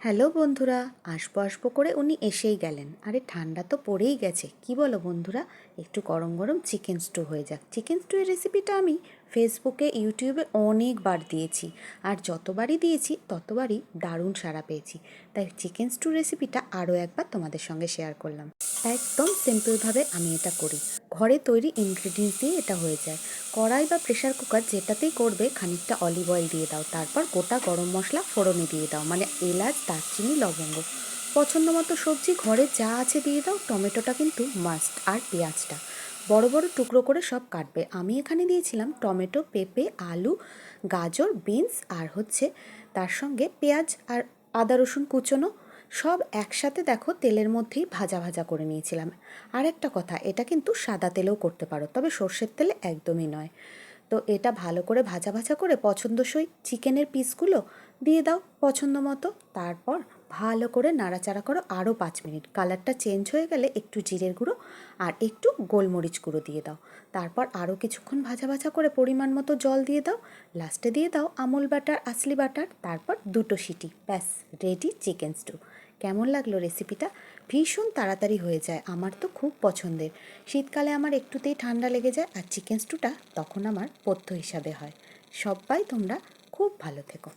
Hello বন্ধুরা, আসবো আসবো করে উনি এসেই গেলেন। আরে ঠান্ডা তো পড়েই গেছে, কি বলো বন্ধুরা? একটু গরম গরম চিকেন স্টু হয়ে যাক। চিকেন স্টু এর রেসিপিটা আমি ফেসবুকে ইউটিউবে অনেকবার দিয়েছি, আর যতবারই দিয়েছি ততবারই দারুণ সাড়া পেয়েছি। তাই চিকেন স্টু রেসিপিটা আরও একবার তোমাদের সঙ্গে শেয়ার করলাম। একদম সিম্পলভাবে আমি এটা করি, ঘরে তৈরি ইনগ্রিডিয়েন্টস দিয়ে এটা হয়ে যায়। কড়াই বা প্রেশার কুকার যেটাতেই করবে, খানিকটা অলিভ অয়েল দিয়ে দাও, তারপর গোটা গরম মশলা ফোড়নে দিয়ে দাও, মানে এলাচ, দারচিনি, লবঙ্গ। পছন্দ মতো সবজি ঘরে যা আছে দিয়ে দাও, টমেটোটা কিন্তু মাস্ট, আর পেঁয়াজটা বড় বড় টুকরো করে সব কাটবে। আমি এখানে দিয়েছিলাম টমেটো, পেঁপে, আলু, গাজর, বিনস, আর তার সঙ্গে পেঁয়াজ আর আদা রসুন কুচোনো, সব একসাথে দেখো তেলের মধ্যেই ভাজা ভাজা করে নিয়েছিলাম। আর একটা কথা, এটা কিন্তু সাদা তেলেও করতে পারো, তবে সর্ষের তেলে একদমই নয়। তো এটা ভালো করে ভাজা ভাজা করে পছন্দসই চিকেনের পিসগুলো দিয়ে দাও পছন্দ মতো। তারপর ভালো করে নাড়াচাড়া করো আরও 5 মিনিট। কালারটা চেঞ্জ হয়ে গেলে একটু জিরের গুঁড়ো আর একটু গোলমরিচ গুঁড়ো দিয়ে দাও। তারপর আরও কিছুক্ষণ ভাজা ভাজা করে পরিমাণ মতো জল দিয়ে দাও। লাস্টে দিয়ে দাও আমুল বাটার, আসলি বাটার। তারপর 2টো সিটি, ব্যাস রেডি চিকেন স্টু। কেমন লাগলো রেসিপিটা? ভীষণ তাড়াতাড়ি হয়ে যায়, আমার তো খুব পছন্দের। শীতকালে আমার একটুতেই ঠান্ডা লেগে যায়, আর চিকেন স্টুটা তখন আমার পথ্য হিসাবে হয়। সবাই তোমরা খুব ভালো থেকো।